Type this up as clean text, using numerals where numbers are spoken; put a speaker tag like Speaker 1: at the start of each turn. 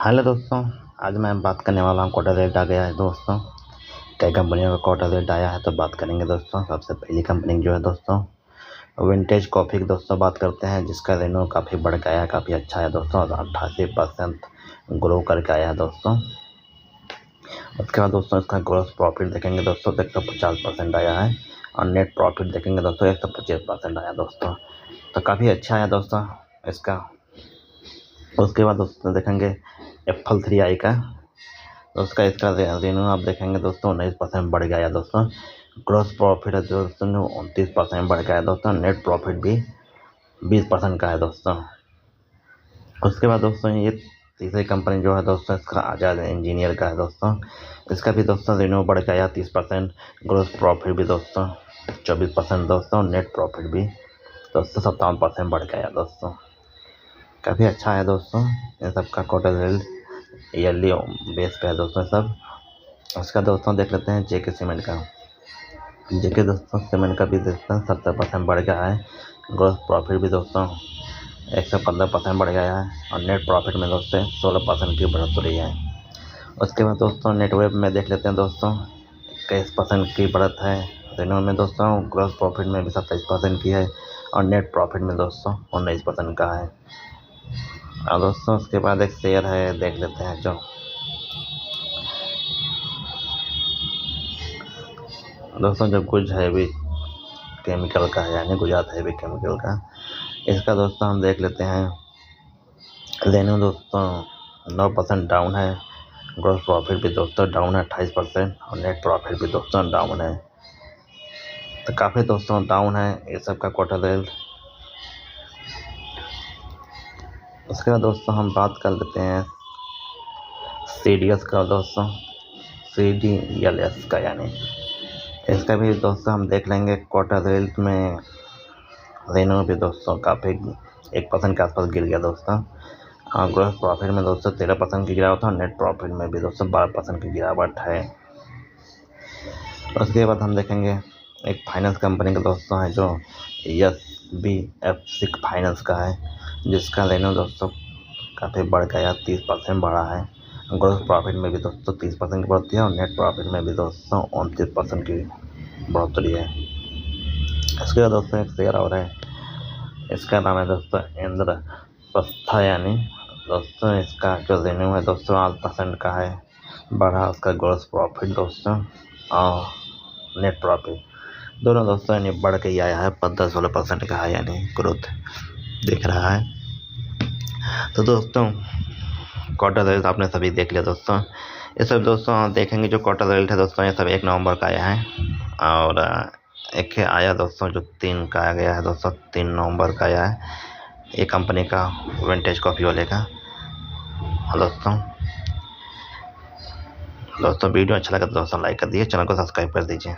Speaker 1: Hello दोस्तों, आज मैं बात करने वाला हूँ क्वार्टर रेट आ गया है दोस्तों। कई कंपनियों का क्वार्टर रेट आया है तो बात करेंगे दोस्तों। सबसे पहली कंपनी जो है दोस्तों विंटेज कॉफ़ी की दोस्तों बात करते हैं, जिसका रेन्यू काफ़ी बढ़ के आया है, काफ़ी अच्छा है दोस्तों। 88% ग्रो करके आया है दोस्तों। उसके बाद दोस्तों इसका ग्रोस प्रॉफिट देखेंगे दोस्तों तो 150% आया है, और नेट प्रॉफिट देखेंगे दोस्तों 125% आया दोस्तों। तो काफ़ी अच्छा है दोस्तों इसका। उसके बाद दोस्तों देखेंगे एप्पल 3i का, तो उसका इसका रेन्यू आप देखेंगे दोस्तों 19% बढ़ गया है दोस्तों। ग्रॉस प्रॉफिट है दोस्तों 29% बढ़ गया है दोस्तों। नेट प्रॉफिट भी 20% का है दोस्तों। उसके बाद दोस्तों ये तीसरी कंपनी जो है दोस्तों इसका आजाद इंजीनियर का है दोस्तों। इसका भी दोस्तों रेन्यू बढ़ गया 30%, ग्रॉस प्रॉफिट भी दोस्तों 24% दोस्तों, नेट प्रॉफिट भी दोस्तों 57% बढ़ गया दोस्तों। काफ़ी अच्छा है दोस्तों इन सब का क्वार्टर रिजल्ट ईयरली बेस पे है दोस्तों सब। उसका दोस्तों देख लेते हैं जेके सीमेंट का। जेके दोस्तों सीमेंट का भी दोस्तों 70% बढ़ गया है। ग्रोस प्रॉफिट भी दोस्तों 115% बढ़ गया है, और नेट प्रॉफिट में दोस्तों 16% की बढ़ोतरी है। उसके बाद दोस्तों नेटवेब में देख लेते हैं दोस्तों 21% की बढ़त है रेन्यू में दोस्तों। ग्रोस प्रॉफिट में भी 27% की है, और नेट प्रॉफिट में दोस्तों 19% का है। और दोस्तों उसके बाद एक शेयर है, देख लेते हैं जो दोस्तों जो गुज हैवी केमिकल का है, यानी गुजरात हैवी केमिकल का। इसका दोस्तों हम देख लेते हैं रेन्यू दोस्तों 9% डाउन है। ग्रोस प्रॉफिट भी दोस्तों डाउन है 28%, और नेट प्रॉफिट भी दोस्तों डाउन है। तो काफ़ी दोस्तों डाउन है ये सब का क्वार्टर रेट। उसके बाद दोस्तों हम बात कर लेते हैं CDS का दोस्तों, CDLS का, यानी इसका भी दोस्तों हम देख लेंगे क्वार्टर रेट में रेन्यू भी दोस्तों काफ़ी 1% के आसपास गिर गया दोस्तों। और ग्रोस प्रॉफिट में दोस्तों 13% की गिरावट है, और नेट प्रॉफिट में भी दोस्तों 12% की गिरावट है। उसके बाद हम देखेंगे एक फाइनेंस कंपनी का दोस्तों है जो SBFC फाइनेंस का है, जिसका रेन्यू दोस्तों काफ़ी बढ़ गया 30% बढ़ा है। ग्रोस प्रॉफिट में भी दोस्तों 30% की बढ़ोतरी है, और नेट प्रॉफिट में भी दोस्तों 29% की बढ़ोतरी है। इसके बाद दोस्तों एक शेयर और है, इसका नाम है दोस्तों इंद्रप्रस्थ, यानी दोस्तों इसका जो रेन्यू है दोस्तों 8% का है बढ़ा। उसका ग्रोस प्रॉफिट दोस्तों और नेट प्रॉफिट दोनों दोस्तों यानी बढ़ के ही आया है, 15-16% का है, यानी ग्रोथ दिख रहा है। तो दोस्तों क्वार्टर रिजल्ट आपने सभी देख लिया दोस्तों। ये सब दोस्तों देखेंगे जो क्वार्टर रिजल्ट है दोस्तों ये सब 1 नवंबर का आया है, और एक आया दोस्तों जो 3 का आ गया है दोस्तों, 3 नवंबर का आया है ये कंपनी का विंटेज कॉफ़ी वाले का। दोस्तों वीडियो अच्छा लगा तो दोस्तों लाइक कर दीजिए, चैनल को सब्सक्राइब कर दीजिए।